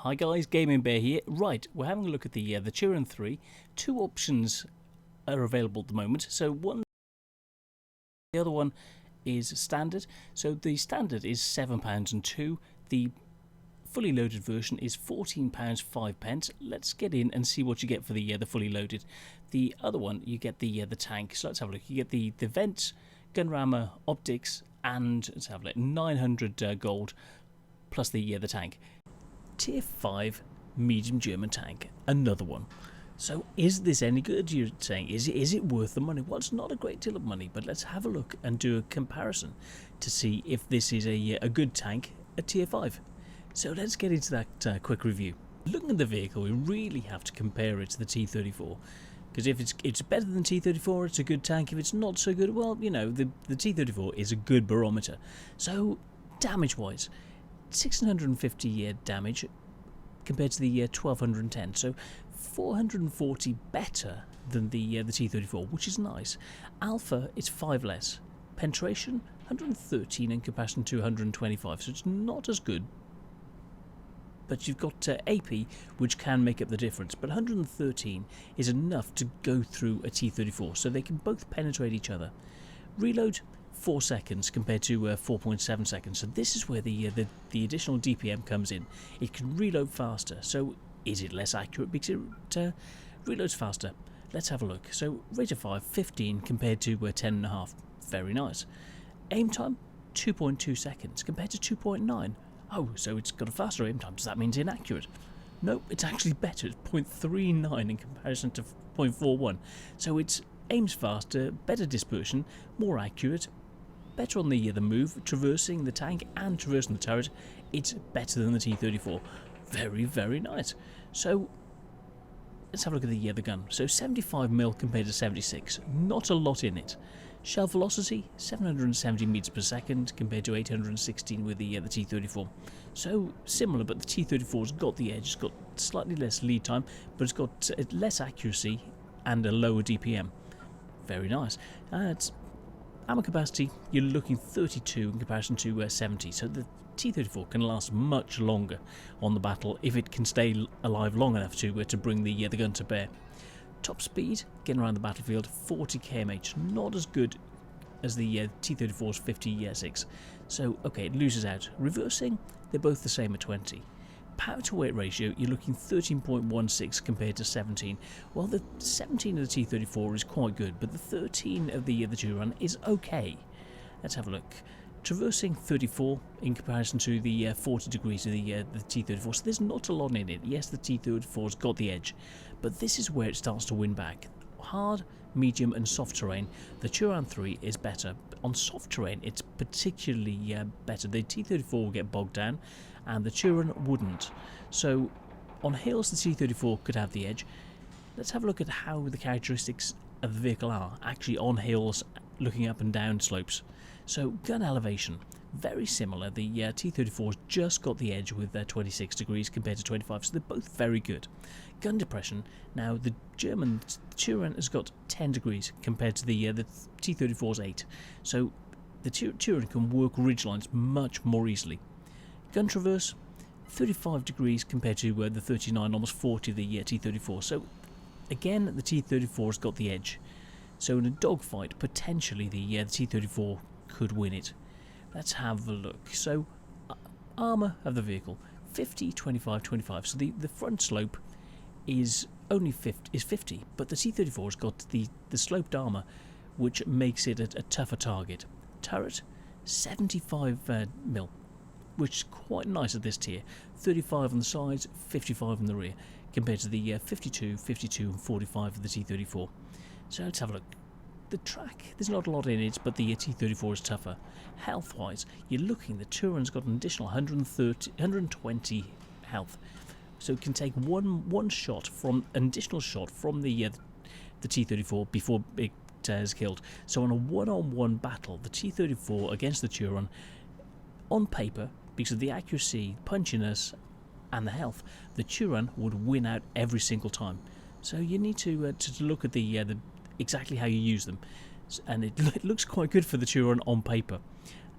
Hi guys, Gaming Bear here. Right, we're having a look at the Turan 3. Two options are available at the moment. So the other one is standard. So the standard is £7 and 2. The fully loaded version is £14 5 pence. Let's get in and see what you get for the fully loaded. The other one, you get the tank. So let's have a look. You get the vents, gun rammer, optics, and let's have a look. 900 gold plus the tank. Tier 5 medium German tank, another one. So is this any good, you're saying? Is it worth the money? Well, it's not a great deal of money, but let's have a look and do a comparison to see if this is a good tank at tier 5. So let's get into that quick review. Looking at the vehicle, we really have to compare it to the T34. Because if it's better than T34, it's a good tank. If it's not so good, well, you know, the T34 is a good barometer. So damage-wise, 650 damage compared to the 1210, so 440 better than the T34, which is nice. Alpha, it's 5 less. Penetration, 113 in comparison to 125, so it's not as good. But you've got AP, which can make up the difference, but 113 is enough to go through a T34, so they can both penetrate each other. Reload, 4 seconds compared to 4.7 seconds, so this is where the additional DPM comes in. It can reload faster, so is it less accurate because it reloads faster? Let's have a look. So rate of fire 15 compared to 10.5, very nice. Aim time 2.2 seconds compared to 2.9. Oh, so it's got a faster aim time, so that means inaccurate. No, it's actually better. It's 0.39 in comparison to 0.41, so it's aims faster, better dispersion, more accurate, better on the move, traversing the tank and traversing the turret. It's better than the T34. Very, very nice. So let's have a look at the gun. So 75mm compared to 76. Not a lot in it. Shell velocity 770 meters per second compared to 816 with the T34. So similar, but the T34's got the edge. It's got slightly less lead time, but it's got less accuracy and a lower DPM. Very nice. It's ammo capacity, you're looking 32 in comparison to 70, so the T34 can last much longer on the battle if it can stay alive long enough to bring the gun to bear. Top speed, getting around the battlefield, 40 km/h, not as good as the T34's 56. So okay, it loses out. Reversing, they're both the same at 20. Power to weight ratio, you're looking 13.16 compared to 17. Well, the 17 of the T34 is quite good, but the 13 of the Turan is okay. Let's have a look. Traversing 34 in comparison to the 40 degrees of the T34, so there's not a lot in it. Yes, the T34's got the edge, but this is where it starts to win back. Hard, medium and soft terrain, the Turan 3 is better. On soft terrain, it's particularly better. The T34 will get bogged down, and the Turan wouldn't. So on hills, the T34 could have the edge. Let's have a look at how the characteristics of the vehicle are actually on hills, looking up and down slopes. So gun elevation, very similar. The T34's just got the edge with 26 degrees compared to 25, so they're both very good. Gun depression, now the German Turan has got 10 degrees compared to the T34's 8, so the Turan can work ridgelines much more easily. Gun traverse, 35 degrees compared to the 39, almost 40 of the T34, so again the T34's got the edge. So in a dogfight, potentially the T34 could win it. Let's have a look. So armour of the vehicle, 50, 25, 25. So the front slope is only 50, but the T34's got the sloped armour, which makes it a tougher target. Turret, 75mm, which is quite nice at this tier. 35 on the sides, 55 on the rear, compared to the 52, 52 and 45 of the T34. So let's have a look. The track, there's not a lot in it, but the T34 is tougher. Health-wise, you're looking, the Turan's got an additional 120 health. So it can take one shot from an additional shot from the T34 before it is killed. So on a one-on-one battle, the T34 against the Turan, on paper, because of the accuracy, punchiness, and the health, the Turan would win out every single time. So you need to look at the exactly how you use them, and it looks quite good for the Turan on paper.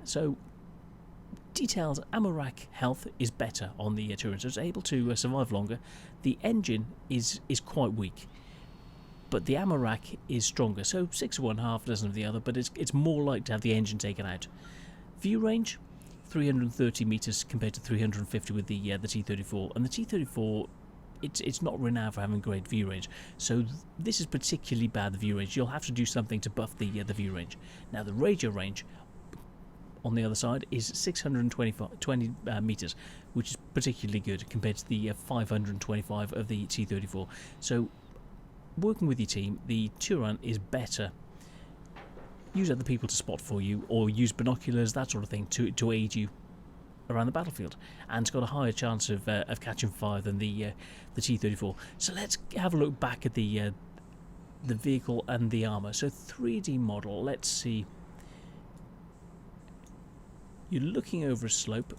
So detailed ammo rack health is better on the Turan, so it's able to survive longer. The engine is quite weak, but the ammo rack is stronger, so 6 of one, half a dozen of the other, but it's more likely to have the engine taken out. View range, 330 metres compared to 350 with the T-34, and the T-34, it's not renowned for having great view range, so this is particularly bad, the view range. You'll have to do something to buff the view range. Now the radio range on the other side is 620 metres, which is particularly good compared to the 525 of the T-34. So working with your team, the Turan is better. Use other people to spot for you, or use binoculars, that sort of thing, to aid you around the battlefield, and it's got a higher chance of catching fire than the T-34. So let's have a look back at the vehicle and the armour. So 3D model, let's see. You're looking over a slope.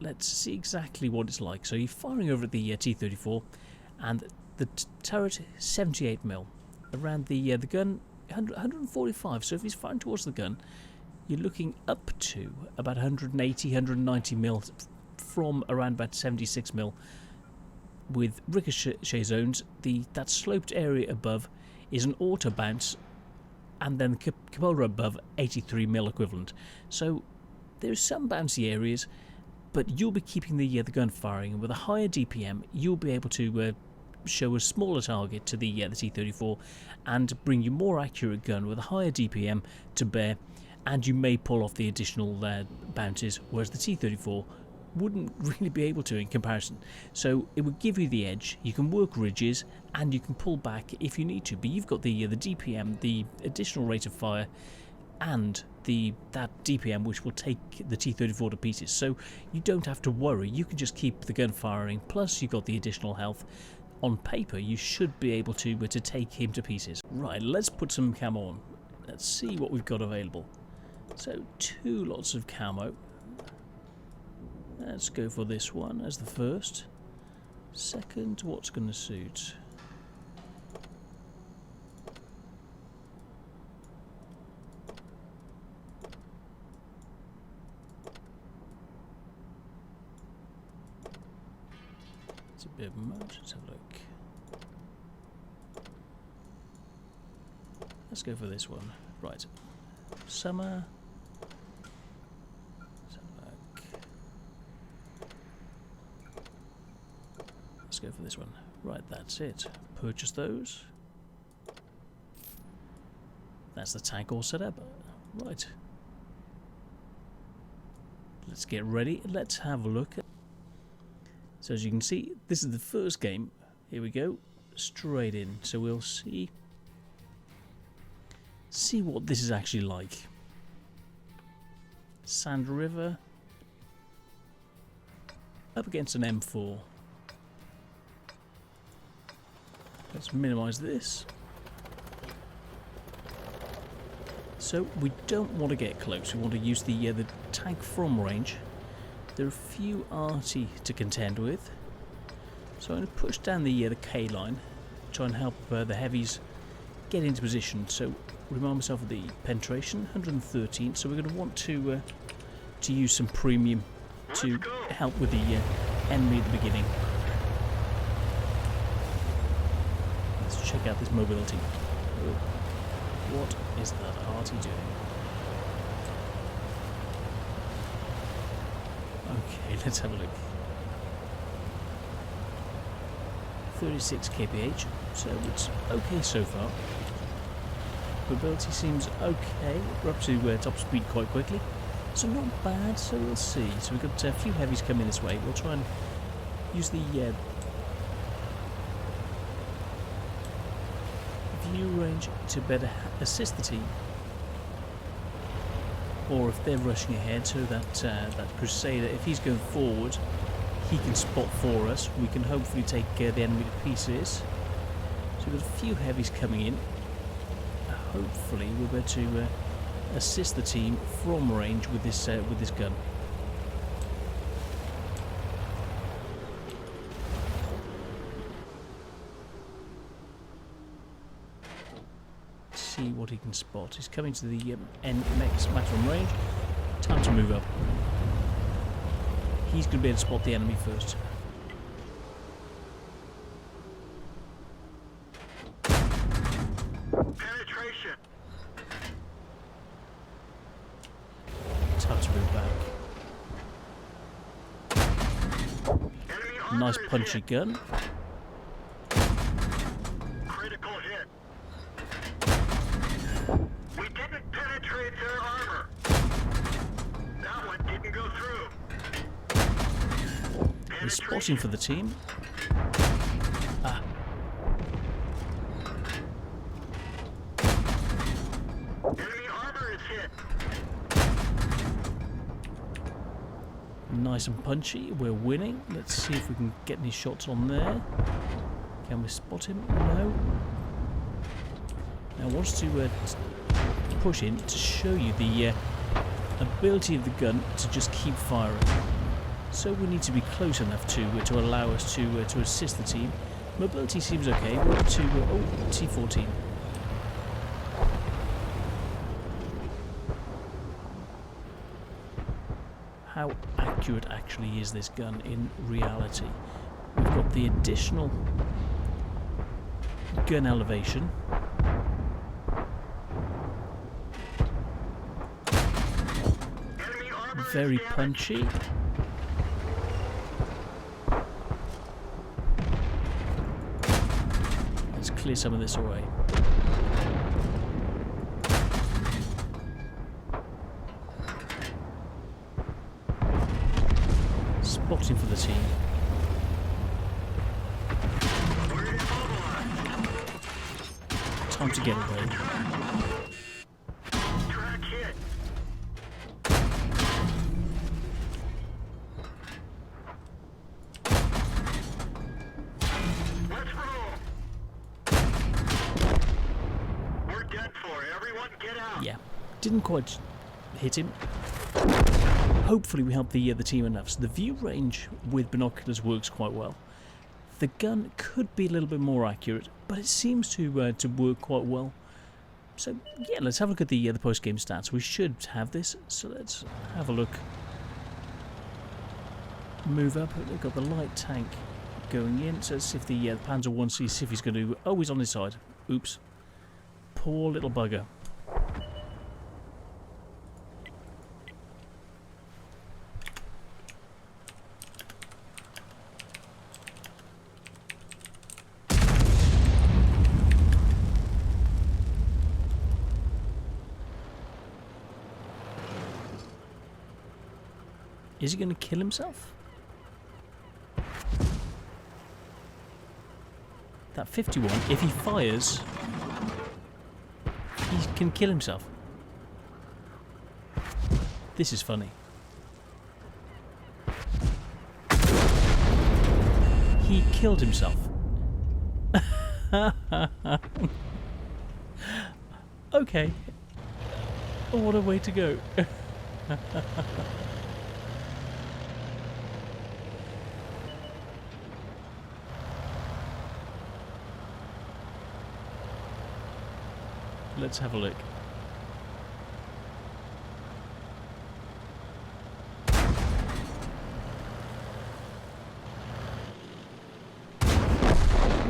Let's see exactly what it's like. So you're firing over at the T-34, and the turret 78mm. Around the gun 145. So if he's firing towards the gun, you're looking up to about 180, 190mm from around about 76mm. With ricochet zones, that sloped area above is an auto bounce, and then the cupola above 83mm equivalent. So there's some bouncy areas, but you'll be keeping the gun firing, and with a higher DPM, you'll be able to show a smaller target to the T-34 and bring you more accurate gun with a higher DPM to bear, and you may pull off the additional bounces, whereas the T-34 wouldn't really be able to in comparison. So it would give you the edge. You can work ridges and you can pull back if you need to, but you've got the DPM, the additional rate of fire, and that DPM which will take the T-34 to pieces. So you don't have to worry. You can just keep the gun firing. Plus you've got the additional health. On paper, you should be able to take him to pieces. Right, let's put some camo on. Let's see what we've got available. So 2 lots of camo. Let's go for this one as the first. Second, what's going to suit? It's a bit much. Let's have a look. Let's go for this one. Right. Summer. Let's have a look. Let's go for this one. Right, that's it. Purchase those. That's the tank all set up. Right. Let's get ready. Let's have a look. So as you can see, this is the first game. Here we go. Straight in. So we'll see what this is actually like. Sand River. Up against an M4. Let's minimise this. So we don't want to get close. We want to use the tank from range. There are a few arty to contend with. So I'm going to push down the K line. Try and help the heavies get into position. So remind myself of the penetration, 113. So we're going to want to use some premium to help with the enemy at the beginning. Let's check out this mobility. Oh, what is that arty doing? Okay, let's have a look. 36 kph, so it's okay so far. Mobility seems okay. We're up to top speed quite quickly, so not bad. So we'll see. So we've got a few heavies coming this way. We'll try and use the view range to better assist the team, or if they're rushing ahead, so that that Crusader, if he's going forward, he can spot for us. We can hopefully take the enemy to pieces. So we've got a few heavies coming in. Hopefully we'll be able to assist the team from range with this gun. See what he can spot. He's coming to the next maximum range. Time to move up. he's going to be able to spot the enemy first. Penetration. Time to move back. Enemy armor Nice is punchy hit. gun. Critical hit. We didn't penetrate their armor. That one didn't go through. He's spotting for the team. Ah. Enemy armor is hit. Nice and punchy. We're winning. Let's see if we can get any shots on there. Can we spot him? No. Now I want us to push in to show you the ability of the gun to just keep firing. So we need to be close enough to allow us to assist the team. Mobility seems okay. We're up to T14. How accurate actually is this gun in reality? We've got the additional gun elevation. Enemy armor Very is damaged. punchy. Let's clear some of this away. Spotting for the team. We're immobilized. Time to get away. Track hit. Let's roll. We're done for. Everyone get out. Yeah, didn't quite hit him. Hopefully we helped the team enough. So the view range with binoculars works quite well. The gun could be a little bit more accurate, but it seems to work quite well. So yeah, let's have a look at the post-game stats. We should have this, so let's have a look. Move up. We've got the light tank going in. So let's see if the Panzer 1C, see if he's going to... Oh, he's on his side. Oops. Poor little bugger. Is he going to kill himself? That 51, if he fires, he can kill himself. This is funny. He killed himself. Okay. Oh, what a way to go. Let's have a look.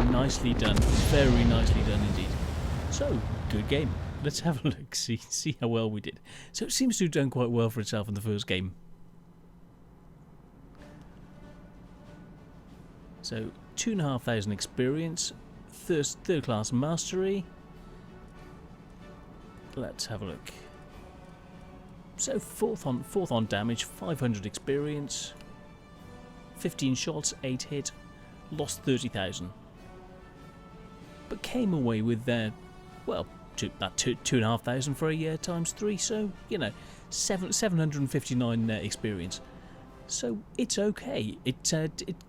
Nicely done. Very nicely done indeed. So, good game. Let's have a look, see how well we did. So it seems to have done quite well for itself in the first game. So, 2,500 experience, third class mastery. Let's have a look. So fourth on damage, 500 experience, 15 shots, 8 hit, lost 30,000. But came away with well, 2,500 for a year times 3, so you know, 759 experience. So it's okay. It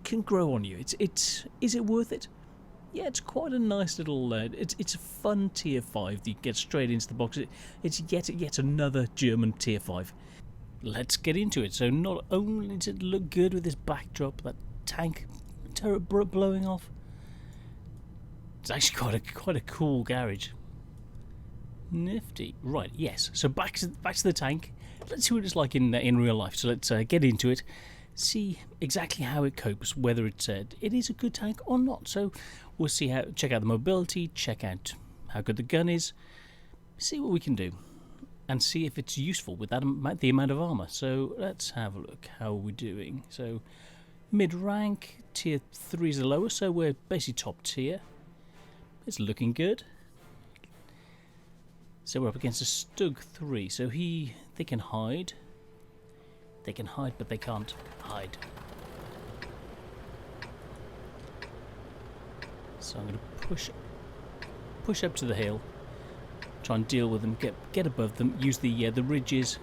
can grow on you. Is it worth it? Yeah, it's quite a nice little... it's a fun tier 5 that you get straight into the box. It's yet another German tier 5. Let's get into it. So not only does it look good with this backdrop, that tank turret blowing off, it's actually quite a cool garage. Nifty. Right, yes. So back to the tank. Let's see what it's like in real life. So let's get into it. see exactly how it copes, whether it is a good tank or not. So we'll see check out the mobility, check out how good the gun is, see what we can do, and see if it's useful with that the amount of armor. So let's have a look. How are we doing? So mid rank, tier 3 is the lowest, so we're basically top tier. It's looking good. So we're up against a Stug 3, so they can hide. They can hide, but they can't hide. So I'm going to push up to the hill, try and deal with them, get above them, use the ridges.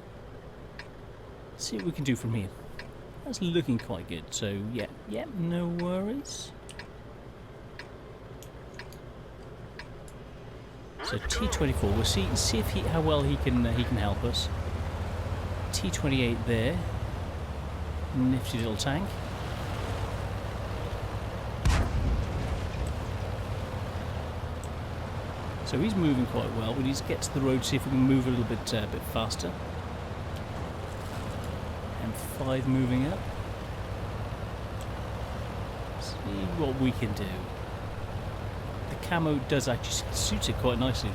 See what we can do from here. That's looking quite good. So yeah, no worries. So T24, we'll see if how well he can help us. T28 there, nifty little tank. So he's moving quite well. We need to get to the road, see if we can move a little bit faster. M5 moving up. See what we can do. The camo does actually suit it quite nicely.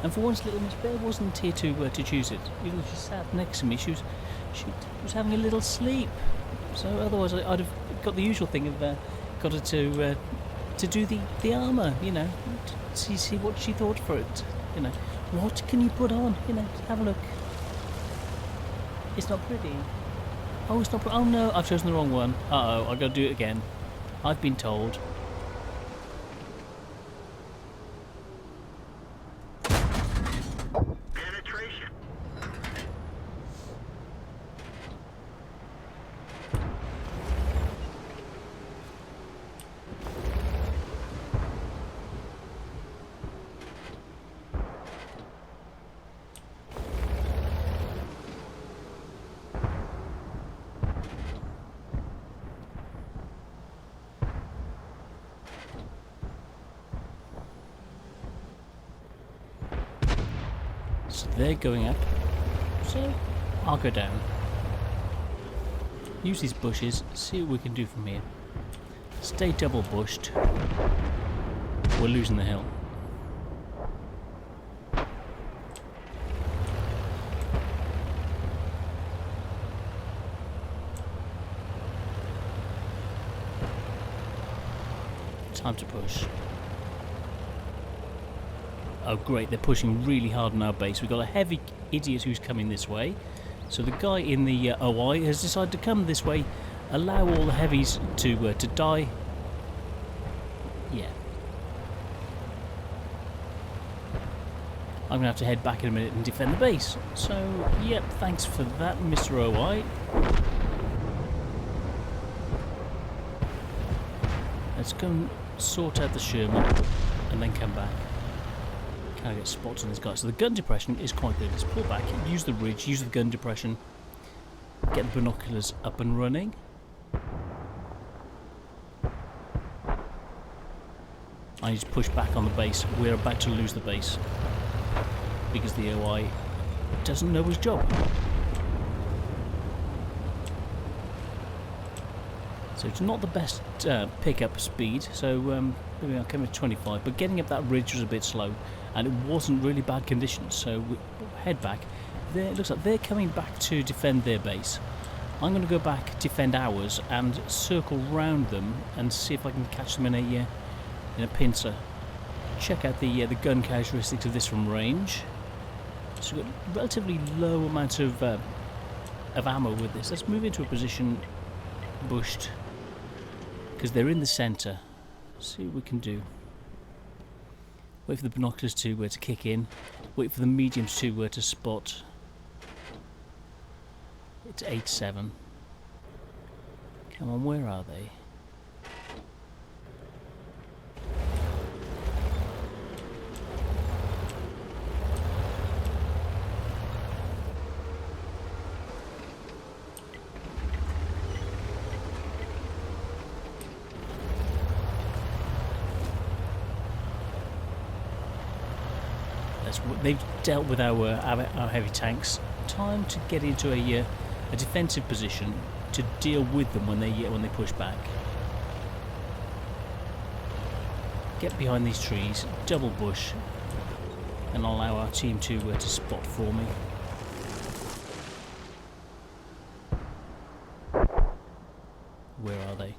And for once, little Miss Bear wasn't here to choose it. Even though she sat next to me, she was having a little sleep. So otherwise, I'd have got the usual thing of got her to do the armour, you know, see what she thought for it. You know, what can you put on? You know, have a look. It's not pretty. Oh, it's not. Oh no, I've chosen the wrong one. Uh oh, I've got to do it again. I've been told. Penetration. So they're going up. So I'll go down. Use these bushes, see what we can do from here. Stay double bushed. We're losing the hill. Time to push. Oh great, they're pushing really hard on our base. We've got a heavy idiot who's coming this way. So the guy in the OI has decided to come this way, allow all the heavies to die. Yeah. I'm going to have to head back in a minute and defend the base. So, yep, thanks for that, Mr. OI. Let's go and sort out the Sherman and then come back. Can I get spots on this guy? So the gun depression is quite good. Let's pull back, use the ridge, use the gun depression, get the binoculars up and running. I need to push back on the base. We're about to lose the base because the OI doesn't know his job. So it's not the best pickup speed, so maybe I'll come at 25, but getting up that ridge was a bit slow, and it wasn't really bad conditions, so we'll head back. It looks like they're coming back to defend their base. I'm going to go back, defend ours, and circle round them and see if I can catch them in a pincer. Check out the gun characteristics of this from range. So we've got relatively low amounts of ammo with this. Let's move into a position bushed, because they're in the centre. See what we can do. Wait for the binoculars to kick in. Wait for the mediums to spot. It's 8-7. Come on, where are they? They've dealt with our heavy tanks. Time to get into a defensive position to deal with them when they push back. Get behind these trees, double bush, and allow our team to spot for me. Where are they?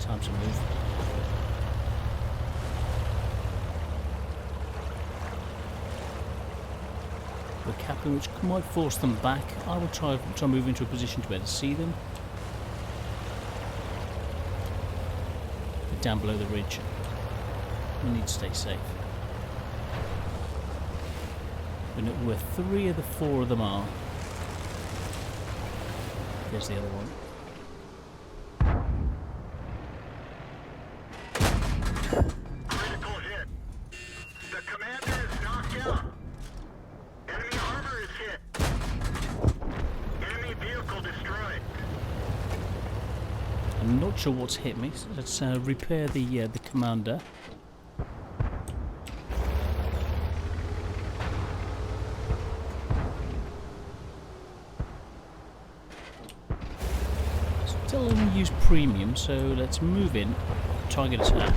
Time to move. We're capping, which might force them back. I will try to move into a position to be able to see them. They're down below the ridge. We need to stay safe. We know where 3 of the 4 of them are. There's the other one. Critical hit. The commander is knocked out. Enemy armor is hit. Enemy vehicle destroyed. I'm not sure what's hit me. So let's repair the commander. Still only use premium, so let's move in. Try and get a tap.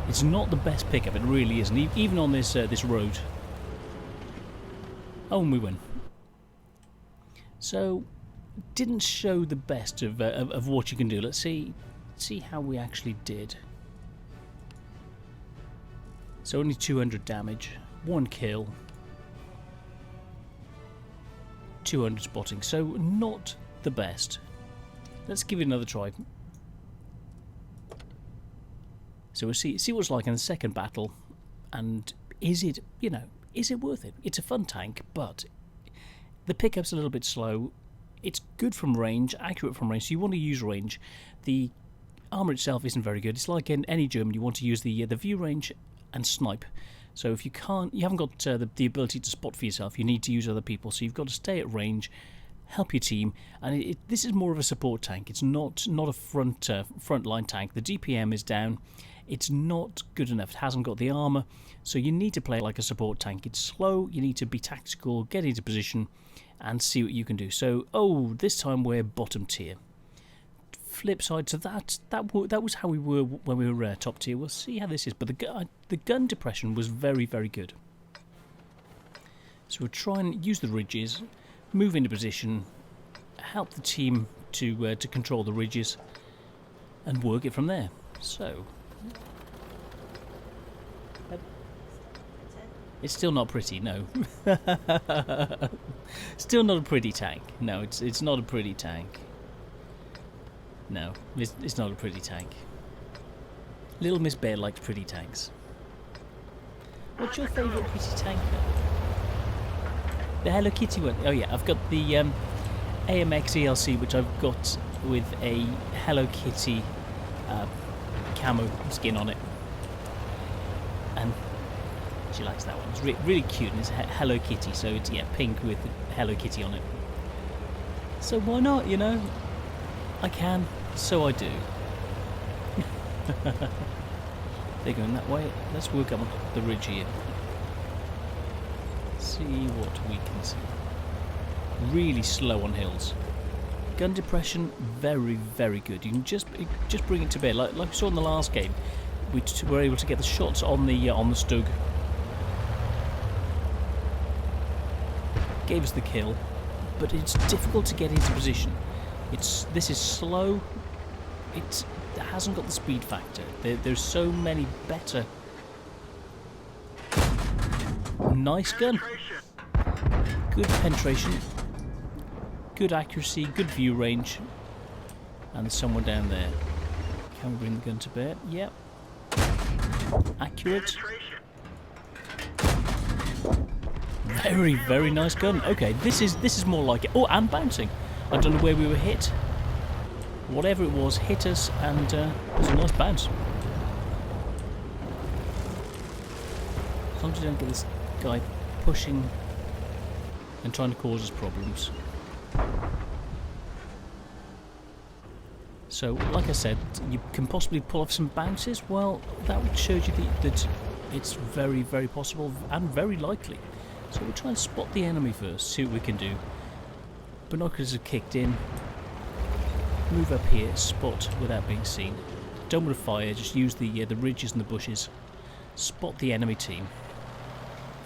It's not the best pickup, it really isn't, even on this this road. Oh, and we win. So, didn't show the best of what you can do. Let's see how we actually did. So only 200 damage, 1 kill, 200 spotting. So not the best. Let's give it another try. So we'll see what it's like in the second battle, and is it worth it? It's a fun tank, but the pickup's a little bit slow. It's good from range, accurate from range, so you want to use range. The armour itself isn't very good. It's like in any German, you want to use the view range and snipe. So if you haven't got the ability to spot for yourself, you need to use other people. So you've got to stay at range, help your team, and this is more of a support tank. It's not a front line tank. The DPM is down. It's not good enough. It hasn't got the armour, so you need to play like a support tank. It's slow. You need to be tactical, get into position, and see what you can do. So, this time we're bottom tier. Flip side to that was how we were when we were top tier. We'll see how this is, but the gun depression was very, very good. So we'll try and use the ridges, move into position, help the team to control the ridges, and work it from there. So it's still not pretty, no. Still not a pretty tank. No, it's not a pretty tank. No, it's not a pretty tank. Little Miss Bear likes pretty tanks. What's your favourite pretty tank then? The Hello Kitty one. Oh yeah, I've got the AMX ELC, which I've got with a Hello Kitty camo skin on it, and she likes that one. It's really cute, and it's Hello Kitty, so it's pink with Hello Kitty on it. So why not? I can, so I do. They're going that way. Let's work up the ridge here. See what we can see. Really slow on hills. Gun depression, very, very good. You can just bring it to bear, like we saw in the last game. We were able to get the shots on the Stug. Gave us the kill, but it's difficult to get into position. This is slow. It hasn't got the speed factor. There's so many better. Nice gun. Good penetration. Good accuracy, good view range, and there's someone down there. Can we bring the gun to bear? Yep. Accurate. Very, very nice gun. Okay, this is more like it. Oh, and bouncing. I don't know where we were hit. Whatever it was, hit us, and it was a nice bounce. As long as you don't get this guy pushing and trying to cause us problems. So, like I said, you can possibly pull off some bounces. Well, that would show you that it's very, very possible and very likely. So we'll try and spot the enemy first, see what we can do. Binoculars have kicked in. Move up here, spot without being seen. Don't want to fire, just use the ridges and the bushes. Spot the enemy team.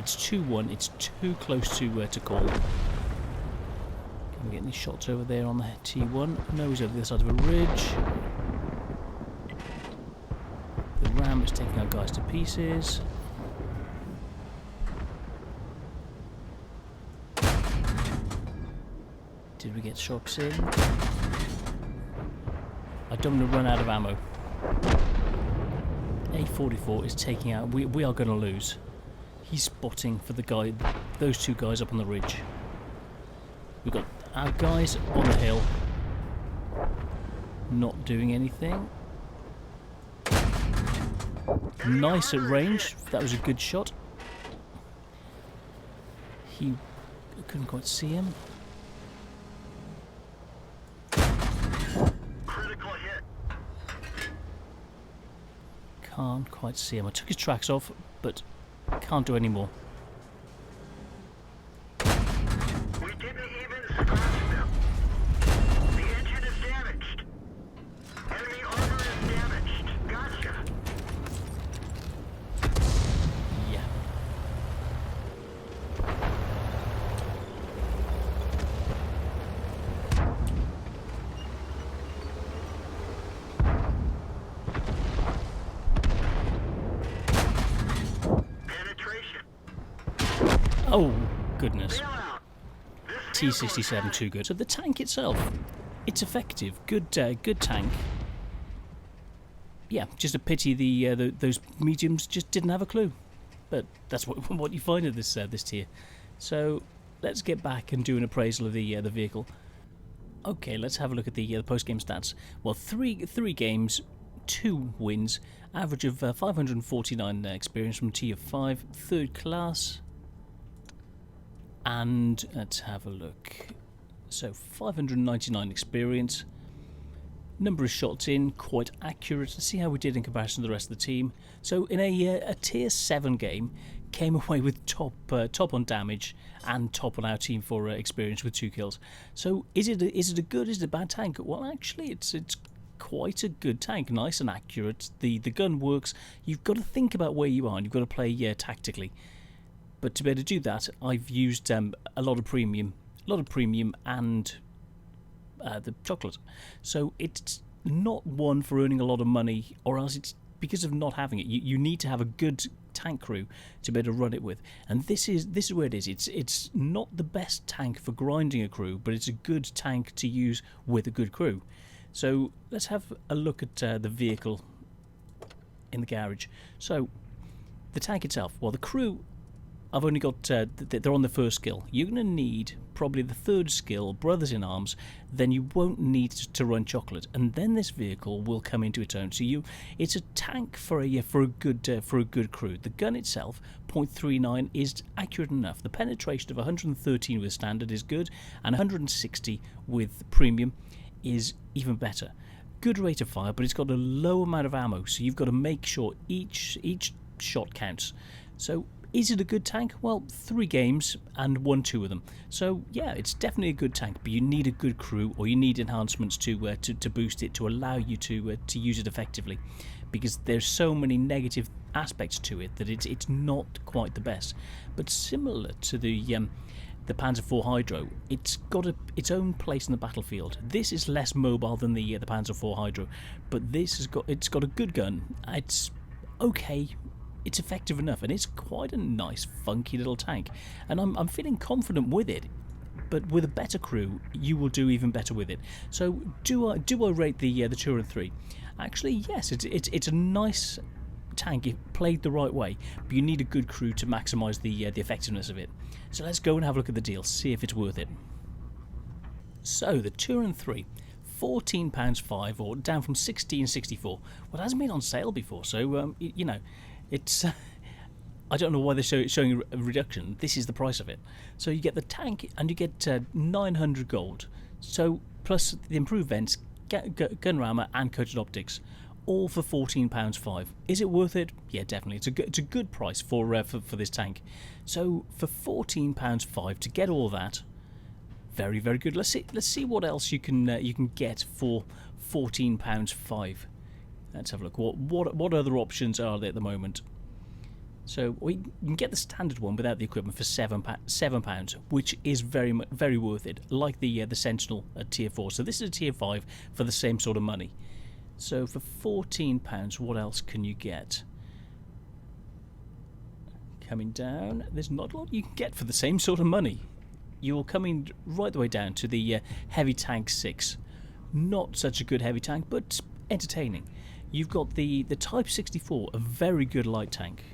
It's 2-1, it's too close to call. Can we get any shots over there on the T1? No, he's over the other side of a ridge. The ram is taking our guys to pieces. Did we get shots in? I don't want to run out of ammo. A44 is taking out. We are going to lose. He's spotting for the guy, those two guys up on the ridge. We've got our guys on the hill, not doing anything. Nice at range. That was a good shot. I couldn't quite see him. Can't quite see him. I took his tracks off, but can't do any more. We didn't even scratch them. The engine is damaged. Enemy armor is damaged. Gotcha. Yeah. Oh, goodness. T-67, too good. So the tank itself, it's effective. Good tank. Yeah, just a pity those mediums just didn't have a clue. But that's what you find in this tier. So let's get back and do an appraisal of the vehicle. Okay, let's have a look at the post-game stats. Well, three games, 2 wins, average of 549 experience from T of 5, 3rd class. And let's have a look. So 599 experience. Number of shots in, quite accurate. Let's see how we did in comparison to the rest of the team. So in a tier 7 game, came away with top on damage and top on our team for experience with 2 kills. So is it a good, is it a bad tank? Well, actually, it's quite a good tank, nice and accurate. The gun works. You've got to think about where you are, and you've got to play tactically. But to be able to do that, I've used a lot of premium and the chocolate. So it's not one for earning a lot of money, or else it's because of not having it. You need to have a good tank crew to be able to run it with, and this is where it is. It's not the best tank for grinding a crew, but it's a good tank to use with a good crew. So let's have a look at the vehicle in the garage. So the tank itself, well, the crew, I've only got, they're on the 1st skill. You're going to need probably the 3rd skill, Brothers in Arms, then you won't need to run chocolate, and then this vehicle will come into its own. So it's a tank for a good crew. The gun itself, .39, is accurate enough. The penetration of 113 with standard is good, and 160 with premium is even better. Good rate of fire, but it's got a low amount of ammo, so you've got to make sure each shot counts. So is it a good tank? Well, 3 games and won 2 of them. So yeah, it's definitely a good tank, but you need a good crew, or you need enhancements to boost it, to allow you to use it effectively, because there's so many negative aspects to it that it's not quite the best. But similar to the Panzer IV Hydro, it's got its own place in the battlefield. This is less mobile than the Panzer IV Hydro, but it's got a good gun. It's okay. It's effective enough, and it's quite a nice, funky little tank. And I'm feeling confident with it. But with a better crew, you will do even better with it. So do I rate the Turan 3? Actually, yes. It's a nice tank if played the right way, but you need a good crew to maximise the effectiveness of it. So let's go and have a look at the deal, see if it's worth it. So the Turan 3. £14.5, or down from £16.64. Well, it hasn't been on sale before, so you know, it's I don't know why they're showing a reduction. This is the price of it. So you get the tank and you get 900 gold. So plus the improved vents, gun armor, and coated optics, all for £14.5. Is it worth it? Yeah, definitely. It's a good price for this tank. So for £14.5 to get all that, very, very good. Let's see what else you can get for £14.5. Let's have a look. What other options are there at the moment? So we can get the standard one without the equipment for £7, which is very worth it. Like the Sentinel at tier 4. So this is a tier 5 for the same sort of money. So for £14, what else can you get? Coming down, there's not a lot you can get for the same sort of money. You're coming right the way down to the Heavy Tank 6. Not such a good heavy tank, but entertaining. You've got the Type 64, a very good light tank.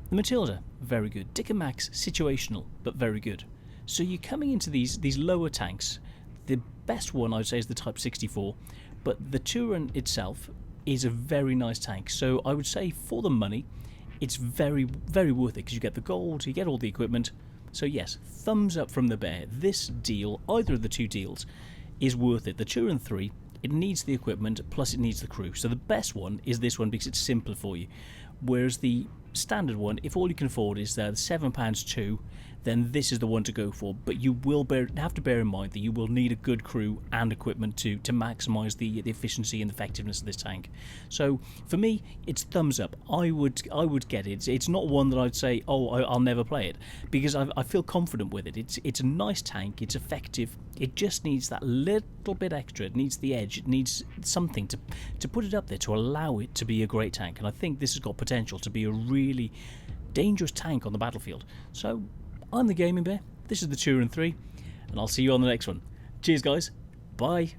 The Matilda, very good. Dick and Max, situational, but very good. So you're coming into these lower tanks. The best one, I would say, is the Type 64, but the Turan itself is a very nice tank. So I would say for the money, it's very, very worth it, because you get the gold, you get all the equipment. So yes, thumbs up from the bear. This deal, either of the two deals, is worth it. The Turan 3, it needs the equipment, plus it needs the crew. So the best one is this one, because it's simpler for you. Whereas the standard one, if all you can afford is the £7 then this is the one to go for. But you will have to bear in mind that you will need a good crew and equipment to maximise the efficiency and effectiveness of this tank. So for me, it's thumbs up. I would get it. It's not one that I'd say, oh, I'll never play it, because I feel confident with it. It's a nice tank. It's effective. It just needs that little bit extra. It needs the edge. It needs something to put it up there to allow it to be a great tank. And I think this has got potential to be a really dangerous tank on the battlefield. So I'm the Gaming Bear. This is the Turan 3, and I'll see you on the next one. Cheers, guys. Bye.